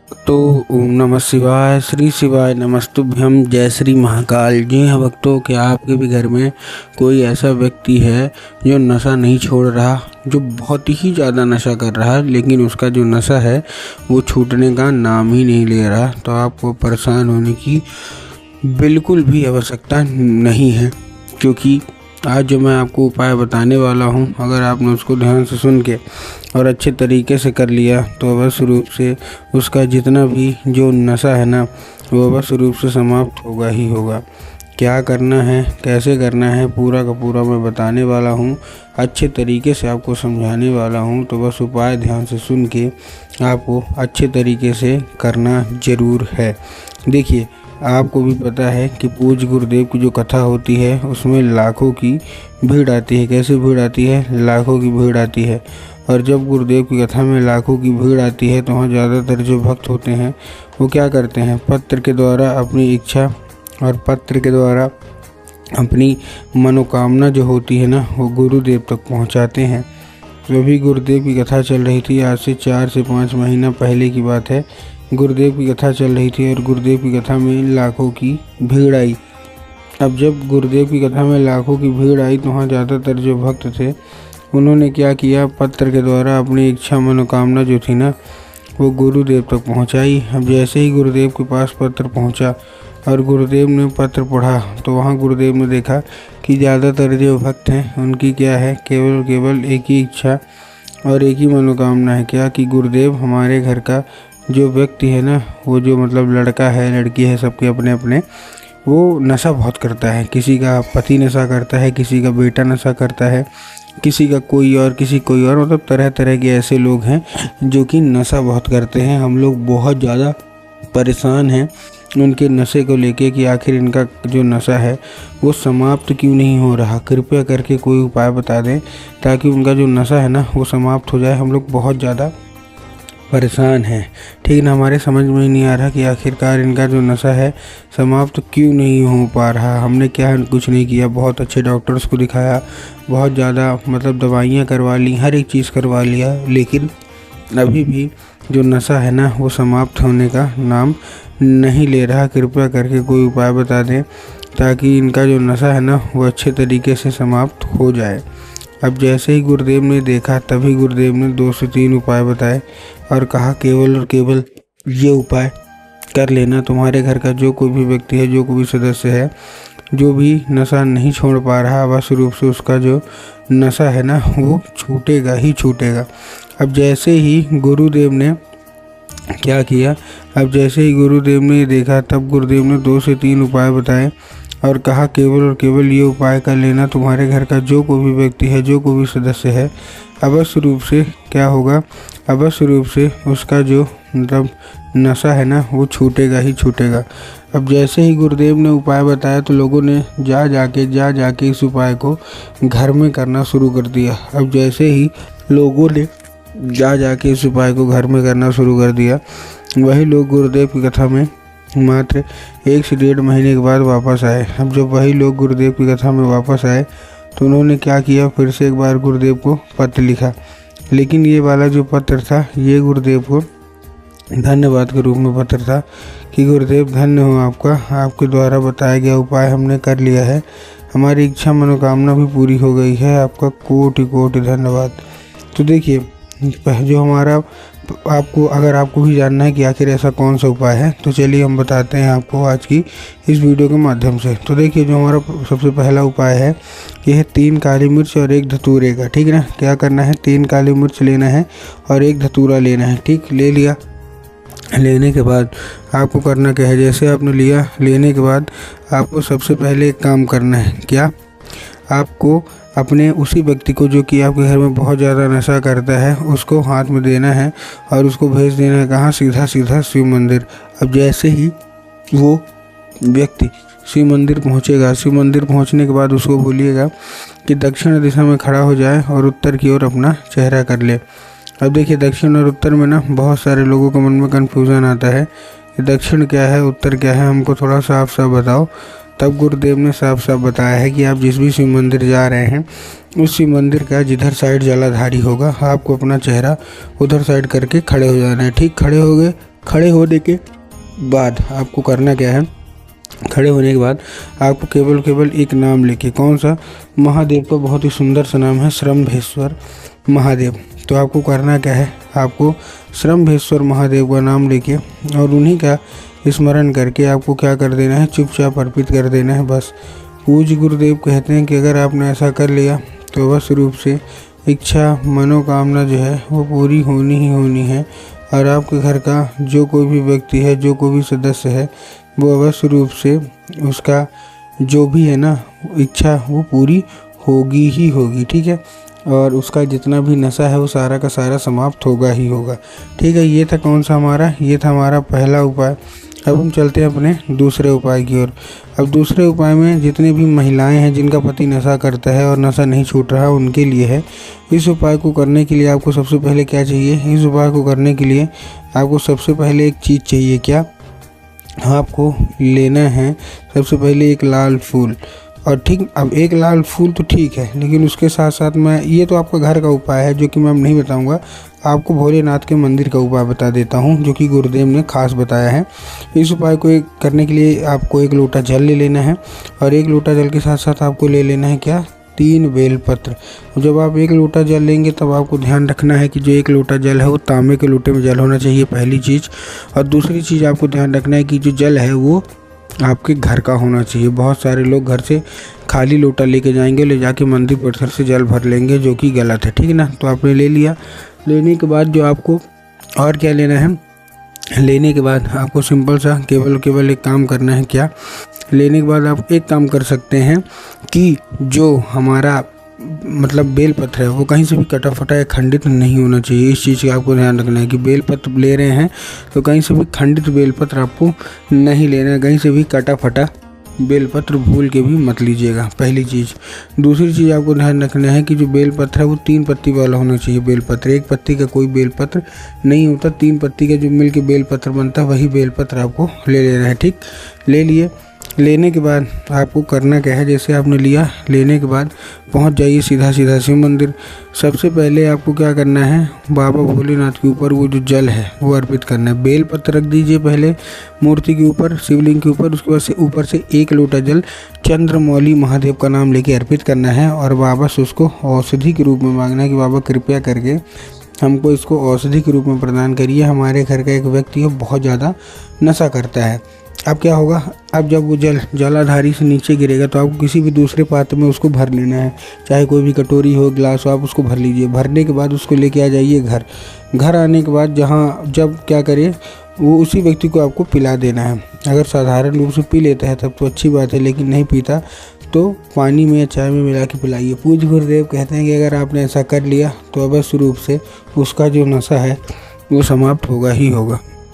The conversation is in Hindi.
तो ओम नमः शिवाय, श्री शिवाय नमस्तुभ्यम, जय श्री महाकाल। जी हाँ भक्तों, क्या आपके भी घर में कोई ऐसा व्यक्ति है जो नशा नहीं छोड़ रहा, जो बहुत ही ज़्यादा नशा कर रहा है, लेकिन उसका जो नशा है वो छूटने का नाम ही नहीं ले रहा? तो आपको परेशान होने की बिल्कुल भी आवश्यकता नहीं है, क्योंकि आज जो मैं आपको उपाय बताने वाला हूँ, अगर आपने उसको ध्यान से सुन के और अच्छे तरीके से कर लिया तो अवश्य रूप से उसका जितना भी जो नशा है ना, वो अवश्य रूप से समाप्त होगा ही होगा। क्या करना है, कैसे करना है, पूरा का पूरा मैं बताने वाला हूँ, अच्छे तरीके से आपको समझाने वाला हूँ। तो बस उपाय ध्यान से सुन के आपको अच्छे तरीके से करना ज़रूर है। देखिए, आपको भी पता है कि पूज्य गुरुदेव की जो कथा होती है उसमें लाखों की भीड़ आती है। कैसे भीड़ आती है? लाखों की भीड़ आती है। और जब गुरुदेव की कथा में लाखों की भीड़ आती है तो वहाँ ज़्यादातर जो भक्त होते हैं वो क्या करते हैं, पत्र के द्वारा अपनी इच्छा और पत्र के द्वारा अपनी मनोकामना जो होती है ना, वो गुरुदेव तक पहुँचाते हैं। तो अभी गुरुदेव की कथा चल रही थी, आज से 4 से 5 महीना पहले की बात है। गुरुदेव की कथा चल रही थी और गुरुदेव की कथा में लाखों की भीड़ आई। अब जब गुरुदेव की कथा में लाखों की भीड़ आई तो वहाँ ज़्यादातर जो भक्त थे उन्होंने क्या किया, पत्र के द्वारा अपनी इच्छा मनोकामना जो थी ना, वो गुरुदेव तक पहुँचाई। अब जैसे ही गुरुदेव के पास पत्र पहुँचा और गुरुदेव ने पत्र पढ़ा तो वहाँ गुरुदेव ने देखा कि ज़्यादातर जो भक्त हैं उनकी क्या है, केवल एक ही इच्छा और एक ही मनोकामना है। क्या कि गुरुदेव, हमारे घर का जो व्यक्ति है ना, वो जो मतलब लड़का है लड़की है, सबके अपने अपने, वो नशा बहुत करता है। किसी का पति नशा करता है, किसी का बेटा नशा करता है, किसी का कोई और, किसी कोई और, मतलब तरह तरह के ऐसे लोग हैं जो कि नशा बहुत करते हैं। हम लोग बहुत ज़्यादा परेशान हैं उनके नशे को लेके कि आखिर इनका जो नशा है वो समाप्त क्यों नहीं हो रहा। कृपया करके कोई उपाय बता दें ताकि उनका जो नशा है ना वो समाप्त हो जाए। हम लोग बहुत ज़्यादा परेशान हैं, ठीक ना। हमारे समझ में ही नहीं आ रहा कि आखिरकार इनका जो नशा है समाप्त क्यों नहीं हो पा रहा। हमने क्या कुछ नहीं किया, बहुत अच्छे डॉक्टर्स को दिखाया, बहुत ज़्यादा मतलब दवाइयाँ करवा ली, हर एक चीज़ करवा लिया, लेकिन अभी भी जो नशा है ना वो समाप्त होने का नाम नहीं ले रहा। कृपया करके कोई उपाय बता दें ताकि इनका जो नशा है ना वो अच्छे तरीके से समाप्त हो जाए। अब जैसे ही गुरुदेव ने देखा तभी गुरुदेव ने 2 से 3 उपाय बताए और कहा केवल और केवल ये उपाय कर लेना। तुम्हारे घर का जो कोई भी व्यक्ति है, जो कोई भी सदस्य है, जो भी नशा नहीं छोड़ पा रहा, अवश्य रूप से उसका जो नशा है ना वो छूटेगा ही छूटेगा। अब जैसे ही गुरुदेव ने क्या किया, अब जैसे ही गुरुदेव ने देखा तब गुरुदेव ने 2 से 3 उपाय बताए और कहा केवल और केवल ये उपाय कर लेना। तुम्हारे घर का जो कोई भी व्यक्ति है, जो कोई भी सदस्य है, अवश्य रूप से क्या होगा, अवश्य रूप से उसका जो मतलब नशा है ना वो छूटेगा ही छूटेगा। अब जैसे ही गुरुदेव ने उपाय बताया तो लोगों ने जा जाके इस उपाय को घर में करना शुरू कर दिया। अब जैसे ही लोगों ने जा जाके इस उपाय को घर में करना शुरू कर दिया, वही लोग गुरुदेव की कथा में मात्र 1 से 1.5 महीने के बाद वापस आए। अब जब वही लोग गुरुदेव की कथा में वापस आए तो उन्होंने क्या किया, फिर से एक बार गुरुदेव को पत्र लिखा, लेकिन ये वाला जो पत्र था ये गुरुदेव को धन्यवाद के रूप में पत्र था कि गुरुदेव धन्य हो आपका, आपके द्वारा बताया गया उपाय हमने कर लिया है, हमारी इच्छा मनोकामना भी पूरी हो गई है, आपका कोटि कोटि धन्यवाद। तो देखिए, जो हमारा आपको अगर आपको भी जानना है कि आखिर ऐसा कौन सा उपाय है तो चलिए हम बताते हैं आपको आज की इस वीडियो के माध्यम से। तो देखिए, जो हमारा सबसे पहला उपाय है ये है 3 काली मिर्च और 1 धतूरे का, ठीक है ना। क्या करना है, 3 काली मिर्च लेना है और 1 धतूरा लेना है, ठीक। ले लिया, लेने के बाद आपको करना क्या है, जैसे आपने लिया, लेने के बाद आपको सबसे पहले एक काम करना है। क्या, आपको अपने उसी व्यक्ति को जो कि आपके घर में बहुत ज़्यादा नशा करता है उसको हाथ में देना है और उसको भेज देना है कहाँ, सीधा सीधा शिव मंदिर। अब जैसे ही वो व्यक्ति शिव मंदिर पहुँचेगा, शिव मंदिर पहुँचने के बाद उसको बोलिएगा कि दक्षिण दिशा में खड़ा हो जाए और उत्तर की ओर अपना चेहरा कर ले। अब देखिए, दक्षिण और उत्तर में ना बहुत सारे लोगों के मन में कन्फ्यूज़न आता है कि दक्षिण क्या है, उत्तर क्या है, हमको थोड़ा साफ साफ बताओ। तब गुरुदेव ने साफ साफ बताया है कि आप जिस भी शिव मंदिर जा रहे हैं उस शिव मंदिर का जिधर साइड जलाधारी होगा आपको अपना चेहरा उधर साइड करके खड़े हो जाना है, ठीक। खड़े हो गए, खड़े होने के बाद आपको करना क्या है, खड़े होने के बाद आपको केवल एक नाम लेके, कौन सा, महादेव का बहुत ही सुंदर सा नाम है श्रम्भेश्वर महादेव। तो आपको करना क्या है, आपको श्रम्भेश्वर महादेव का नाम लेके और उन्हीं का स्मरण करके आपको क्या कर देना है, चुपचाप अर्पित कर देना है बस। पूज्य गुरुदेव कहते हैं कि अगर आपने ऐसा कर लिया तो अवश्य रूप से इच्छा मनोकामना जो है वो पूरी होनी ही होनी है, और आपके घर का जो कोई भी व्यक्ति है, जो कोई भी सदस्य है, वो अवश्य रूप से उसका जो भी है ना इच्छा वो पूरी होगी ही होगी, ठीक है। और उसका जितना भी नशा है वो सारा का सारा समाप्त होगा ही होगा, ठीक है। ये था कौन सा हमारा, ये था हमारा पहला उपाय। अब हम चलते हैं अपने दूसरे उपाय की ओर। अब दूसरे उपाय में जितने भी महिलाएं हैं जिनका पति नशा करता है और नशा नहीं छूट रहा, उनके लिए है। इस उपाय को करने के लिए आपको सबसे पहले क्या चाहिए, इस उपाय को करने के लिए आपको सबसे पहले एक चीज़ चाहिए, क्या, आपको लेना है सबसे पहले एक लाल फूल। और ठीक, अब एक लाल फूल तो ठीक है, लेकिन उसके साथ साथ मैं, ये तो आपका घर का उपाय है जो कि मैं नहीं बताऊंगा, आपको भोलेनाथ के मंदिर का उपाय बता देता हूं जो कि गुरुदेव ने खास बताया है। इस उपाय को करने के लिए आपको 1 लोटा जल ले लेना है, और 1 लोटा जल के साथ साथ आपको ले लेना है क्या, 3 बेलपत्र। जब आप 1 लोटा जल लेंगे तब आपको ध्यान रखना है कि जो 1 लोटा जल है वो तांबे के लोटे में जल होना चाहिए, पहली चीज़। और दूसरी चीज़ आपको ध्यान रखना है कि जो जल है वो आपके घर का होना चाहिए। बहुत सारे लोग घर से खाली लोटा लेके जाएंगे, ले जाके मंदिर परिसर से जल भर लेंगे, जो कि गलत है, ठीक है ना। तो आपने ले लिया, लेने के बाद जो आपको और क्या लेना है, लेने के बाद आपको सिंपल सा केवल एक काम करना है, क्या, लेने के बाद आप एक काम कर सकते हैं कि जो हमारा मतलब बेलपत्र है वो कहीं से भी कटा फटा या खंडित नहीं होना चाहिए। इस चीज़ का आपको ध्यान रखना है कि बेलपत्र ले रहे हैं तो कहीं से भी खंडित बेलपत्र आपको नहीं लेना है, कहीं से भी कटा फटा बेलपत्र भूल के भी मत लीजिएगा, पहली चीज़। दूसरी चीज़ आपको ध्यान रखना है कि जो बेलपत्र है वो 3 पत्ती वाला होना चाहिए बेलपत्र। 1 पत्ती का कोई बेलपत्र नहीं होता, 3 पत्ती का जो मिल के बेलपत्र बनता है वही बेलपत्र आपको ले लेना है, ठीक। ले लिए, लेने के बाद आपको करना क्या है, जैसे आपने लिया, लेने के बाद पहुंच जाइए सीधा शिव मंदिर। सबसे पहले आपको क्या करना है, बाबा भोलेनाथ के ऊपर वो जो जल है वो अर्पित करना है। बेल पत्र रख दीजिए पहले मूर्ति के ऊपर, शिवलिंग के ऊपर। उसके बाद से ऊपर से 1 लोटा जल चंद्रमौली महादेव का नाम लेके अर्पित करना है, और बाबा से उसको औषधि के रूप में मांगना है कि बाबा कृपया करके हमको इसको औषधि के रूप में प्रदान करिए। हमारे घर का एक व्यक्ति है बहुत ज़्यादा नशा करता है। अब क्या होगा, अब जब वो जल जलाधारी से नीचे गिरेगा तो आपको किसी भी दूसरे पात्र में उसको भर लेना है, चाहे कोई भी कटोरी हो, गिलास हो, आप उसको भर लीजिए। भरने के बाद उसको लेके आ जाइए घर। घर आने के बाद जब क्या करिए, वो उसी व्यक्ति को आपको पिला देना है। अगर साधारण रूप से पी लेता है तब तो अच्छी बात है, लेकिन नहीं पीता तो पानी में या चाय में मिला के पिलाइए। पूज्य गुरुदेव कहते हैं कि अगर आपने ऐसा कर लिया तो अवश्य रूप से उसका जो नशा है वो समाप्त होगा ही होगा।